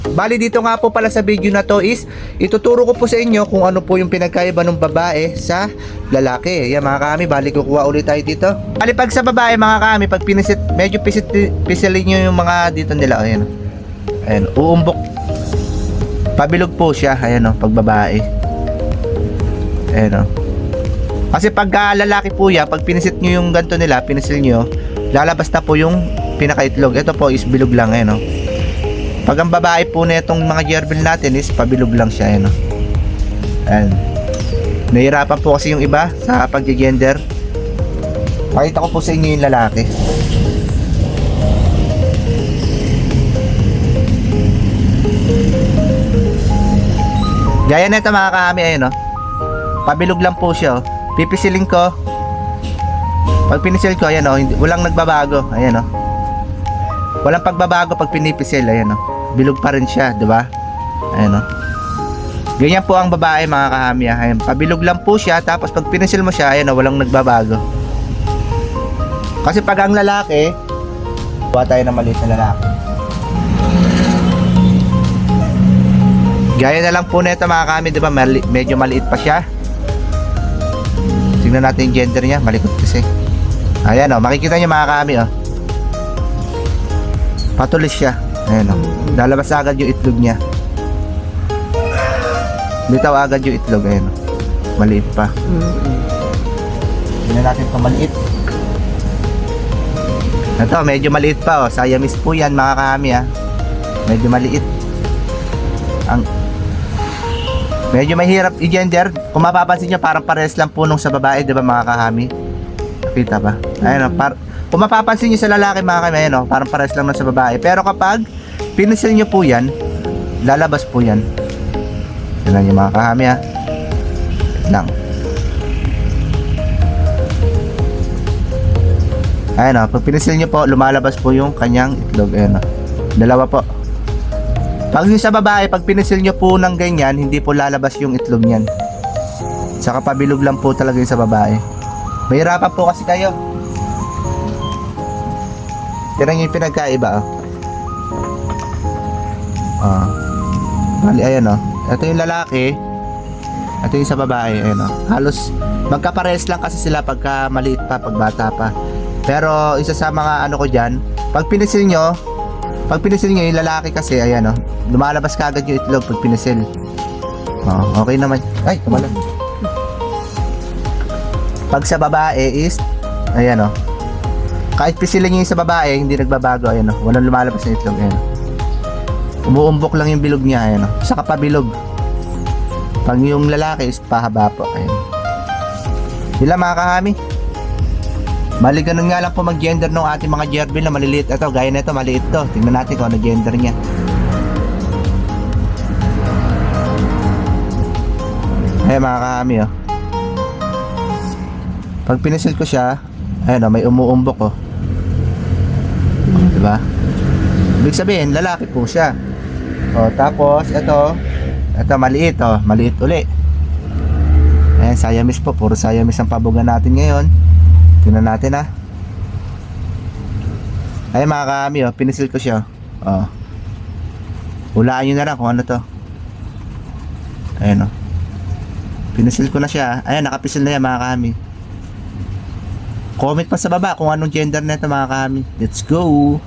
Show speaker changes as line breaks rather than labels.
Bali dito nga po pala sa video na to is ituturo ko po sa inyo kung ano po yung pinagkaiba ng babae sa lalaki. Yan mga kami, bali kukuha ulit tayo dito. Bali pag sa babae mga kami, pag pinisit, medyo pisilin nyo yung mga dito nila. Ayan, ayan, uumbok. Pabilog po siya, ayan o, pag babae. Ayan o. Kasi pag lalaki po yan, pag pinisit nyo yung ganto nila, pinisil nyo, lalabas na po yung pinakaitlog. Ito po is bilog lang, ayan o. Pag ang babae po na itong mga gerbil natin is pabilog lang siya, ayan o. Ayan. Nahihirapan po kasi yung iba sa pag-gender. Pakita ko po sa inyo yung lalaki. Gaya na ito mga kahami, ayun o. Pabilog lang po siya o. Pipisilin ko. Pag pinisil ko, ayan o, walang nagbabago, ayan o. Walang pagbabago pag pinipisil, ayan o. Bilog pa rin siya, di ba? Ayan o. Ganyan po ang babae mga kahami, ayan. Pabilog lang po siya, tapos pag pinisil mo siya, ayan o, walang nagbabago. Kasi pag ang lalaki, buha tayo ng maliit na lalaki. Gaya na lang po nito mga kahami, di ba? Medyo maliit pa siya. Tingnan natin yung gender niya, malikot kasi. Ayan o, makikita niyo mga kahami o. Patulis siya. Ayan o. Lalabas agad yung itlog niya. Bitaw agad yung itlog. Ayan o. Maliit pa. Tingnan natin ito maliit. Ito medyo maliit pa o. Siamese po yan mga kahami ha. Medyo maliit. Medyo mahirap i-gender. Kung mapapansin nyo, parang pares lang po nung sa babae, di ba mga kahami? Kita ba? Ayan o. Kung mapapansin nyo sa lalaki mga kahami, ayan o, parang pares lang nung sa babae. Pero kapag pinisil nyo po yan, lalabas po yan. Tignan nyo mga kahami ha. Lang. Ayan o. Pag pinisil nyo po, lumalabas po yung kanyang itlog. Ayan o. Dalawa po. Pag yung sa babae, pag pinisil nyo po ng ganyan, hindi po lalabas yung itlog niyan. Saka pabilog lang po talaga yung sa babae. Mahirapan po kasi kayo. Tirang yung pinagkaiba bali ayan o. Ito yung lalaki. Ito yung sa babae. Ayan o. Halos magkapares lang kasi sila pagka maliit pa, pag bata pa. Pero isa sa mga ano ko dyan, pag pinisil nyo yung lalaki kasi, ayan o, lumalabas kagad yung itlog pag pinisil. Okay naman. Ay, kumalan. Pag sa babae is, ayan o, kahit pisilin nyo yung sa babae, hindi nagbabago, ayan o, walang lumalabas na itlog, ayan o. Umuumbok lang yung bilog niya, ayan o, saka pabilog. Pag yung lalaki is pahaba po, ayan. Yun lang mga kahami. Bali ganun nga lang po mag-gender ng ating mga gerbil na maliliit. Ito, gaya na ito, maliit to. Tingnan natin kung ano gender niya. Ayan mga kahami oh. Pag pinisil ko siya, ayan oh, may umuumbok oh. Diba? Ibig sabihin, lalaki po siya. O, tapos, ito maliit oh, maliit uli. Ayan, Siamese po. Puro Siamese ang pabugan natin ngayon. Tingnan natin ha. Ay mga kahami oh, pinisil ko siya oh. Hulaan nyo na lang kung ano to. Ayan oh. Pinisil ko na siya. Ayan, nakapisil na yan mga kahami. Comment pa sa baba kung anong gender na ito mga kahami. Let's go.